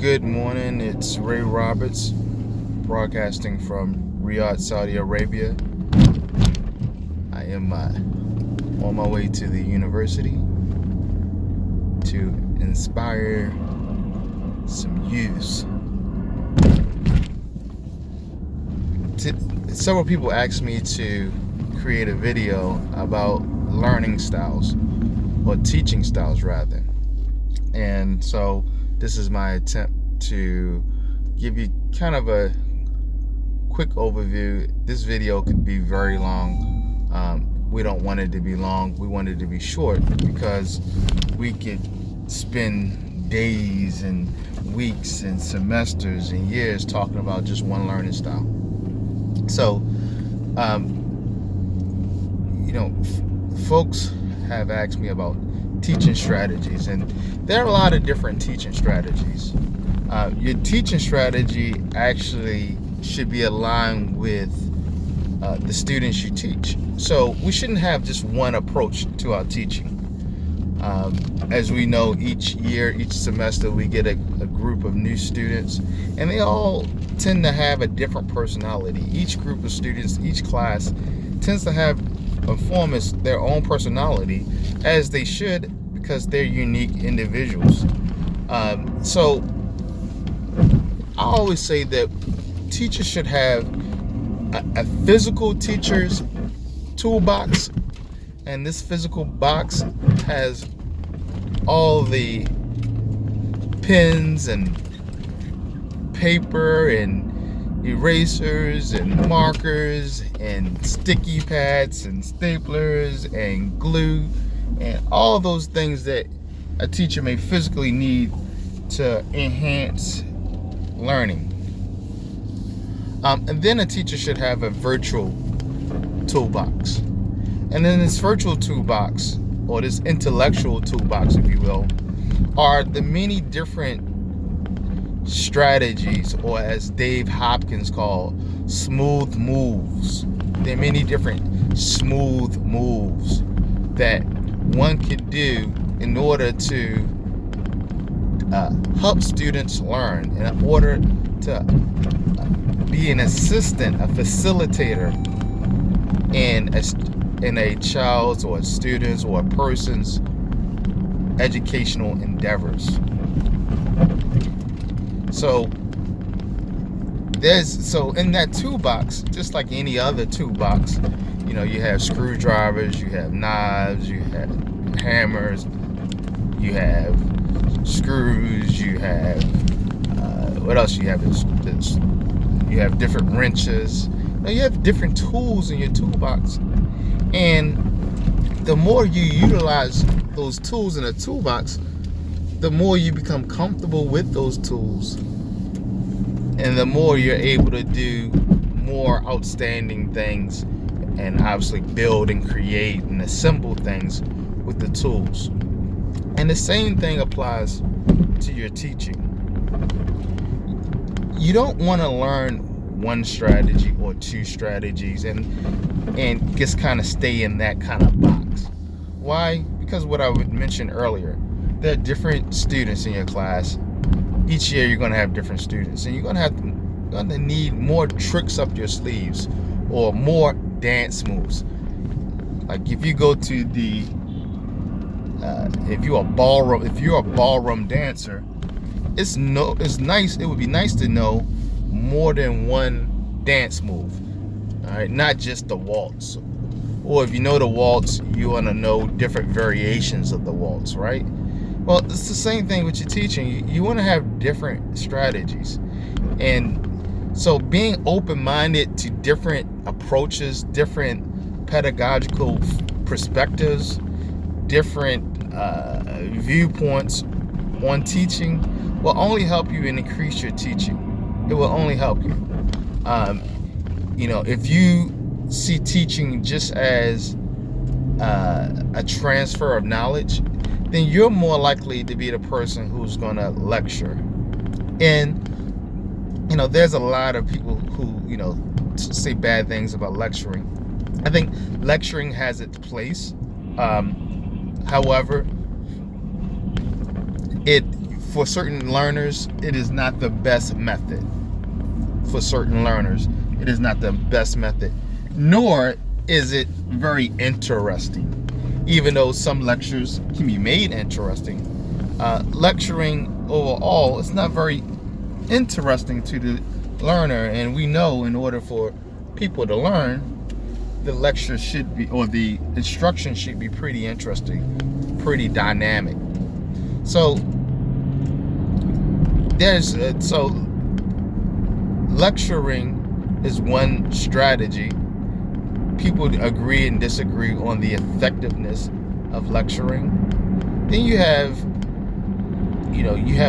Good morning. It's Ray Roberts broadcasting from Riyadh, Saudi Arabia. I am on my way to the university to inspire some youths. Several people asked me to create a video about learning styles, or teaching styles rather. And so this is my attempt to give you kind of a quick overview. This video could be very long. We don't want it to be long. We want it to be short because we could spend days and weeks and semesters and years talking about just one learning style. So, folks have asked me about teaching strategies, and there are a lot of different teaching strategies. Your teaching strategy actually should be aligned with the students you teach. So we shouldn't have just one approach to our teaching. As we know, each year, each semester, we get a group of new students, and they all tend to have a different personality. Each group of students, each class tends to have a form as their own personality, as they should, because they're unique individuals. So I always say that teachers should have a physical teacher's toolbox, and this physical box has all the pens and paper and erasers and markers and sticky pads and staplers and glue and all those things that a teacher may physically need to enhance learning. And then a teacher should have a virtual toolbox. And then this virtual toolbox, or this intellectual toolbox, if you will, are the many different strategies, or as Dave Hopkins called, smooth moves. There are many different smooth moves that one can do in order to help students learn, in order to be an assistant, a facilitator in a child's or a student's or a person's educational endeavors. So in that toolbox, just like any other toolbox, you have screwdrivers, you have knives, you have hammers, you have screws, you have what else you have is you have different wrenches. Now you have different tools in your toolbox, and the more you utilize those tools in a toolbox, the more you become comfortable with those tools, and the more you're able to do more outstanding things, and obviously build and create and assemble things with the tools. And the same thing applies to your teaching. You don't want to learn one strategy or two strategies and just kind of stay in that kind of box. Why? Because what I mentioned earlier, there are different students in your class. Each year you're going to have different students, and you're going to need more tricks up your sleeves, or more dance moves. Like if you go to the if you're a ballroom dancer, it's nice. It would be nice to know more than one dance move. All right, not just the waltz. Or if you know the waltz, you want to know different variations of the waltz, right? Well, it's the same thing with your teaching. You want to have different strategies. And so being open-minded to different approaches, different pedagogical perspectives, different viewpoints on teaching will only help you and increase your teaching. It will only help you. If you see teaching just as a transfer of knowledge, then you're more likely to be the person who's going to lecture. And there's a lot of people who say bad things about lecturing. I think lecturing has its place. However, it for certain learners, it is not the best method. For certain learners, it is not the best method, nor is it very interesting. Even though some lectures can be made interesting, lecturing overall, it's not very interesting to the learner. And we know in order for people to learn, the lecture should be, or the instruction should be pretty interesting, pretty dynamic. So lecturing is one strategy. People agree and disagree on the effectiveness of lecturing. Then you have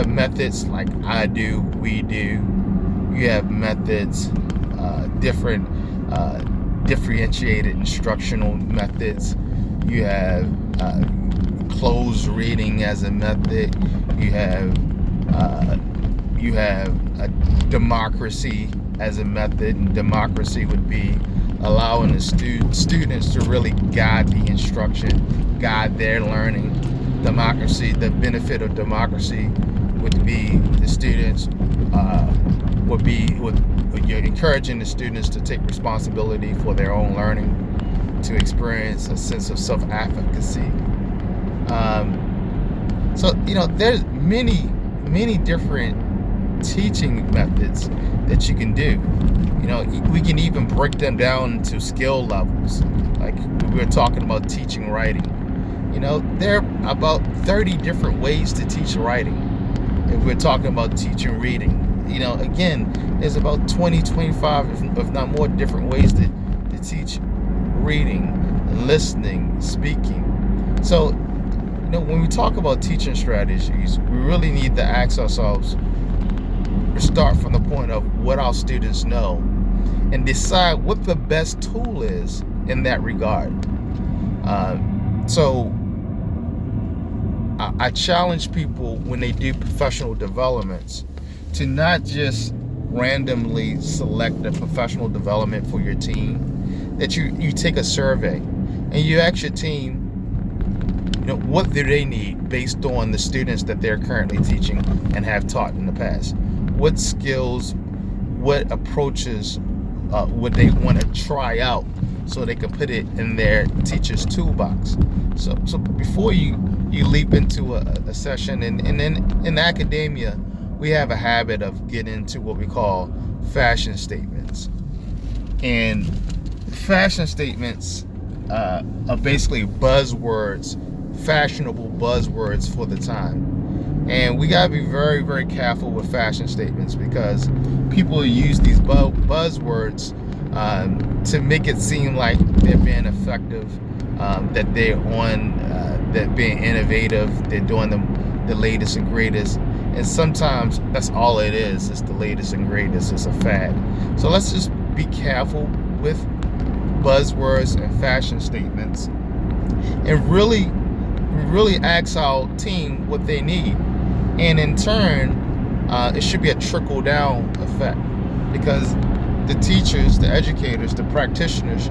methods like I do, we do. You have methods, different differentiated instructional methods. You have closed reading as a method. You have a democracy as a method, and democracy would be allowing the students to really guide the instruction, guide their learning. Democracy, the benefit of democracy would be the students you're encouraging the students to take responsibility for their own learning, to experience a sense of self-efficacy. So there's many different teaching methods that you can do. We can even break them down to skill levels. Like we were talking about teaching writing. There are about 30 different ways to teach writing. If we're talking about teaching reading, again, there's about 20, 25, if not more, different ways to teach reading, listening, speaking. So, when we talk about teaching strategies, we really need to ask ourselves, start from the point of what our students know and decide what the best tool is in that regard. So I challenge people when they do professional developments to not just randomly select a professional development for your team, that you take a survey and you ask your team, what do they need based on the students that they're currently teaching and have taught in the past? What skills, what approaches would they want to try out so they can put it in their teacher's toolbox? So before you leap into a session, and then in academia, we have a habit of getting into what we call fashion statements. And fashion statements are basically buzzwords, fashionable buzzwords for the time. And we gotta be very, very careful with fashion statements, because people use these buzzwords to make it seem like they're being effective, that they're they're being innovative, they're doing the latest and greatest. And sometimes that's all it is. It's the latest and greatest. It's a fad. So let's just be careful with buzzwords and fashion statements, and really ask our team what they need. And in turn, it should be a trickle-down effect, because the teachers, the educators, the practitioners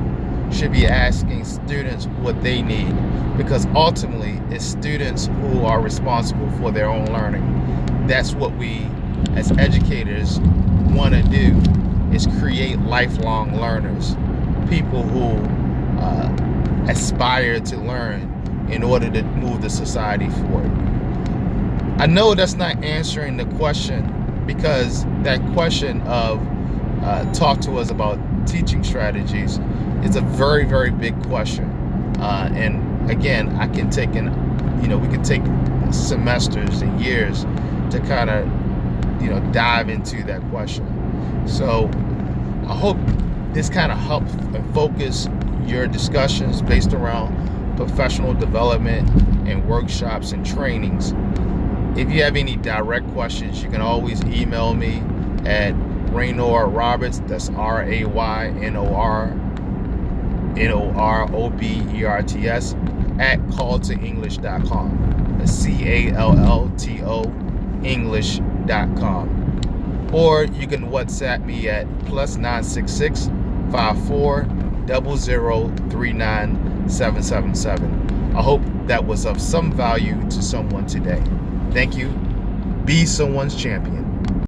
should be asking students what they need, because ultimately it's students who are responsible for their own learning. That's what we as educators want to do, is create lifelong learners, people who aspire to learn in order to move the society forward. I know that's not answering the question, because that question of talk to us about teaching strategies is a very, very big question. And again, I can take we can take semesters and years to kind of dive into that question. So I hope this kind of helps focus your discussions based around professional development and workshops and trainings. If you have any direct questions, you can always email me at Raynor Roberts, that's RAYNORROBERTS at calltoenglish.com. That's CALLTO English.com. Or you can WhatsApp me at +966 54 0039 777. I hope that was of some value to someone today. Thank you. Be someone's champion.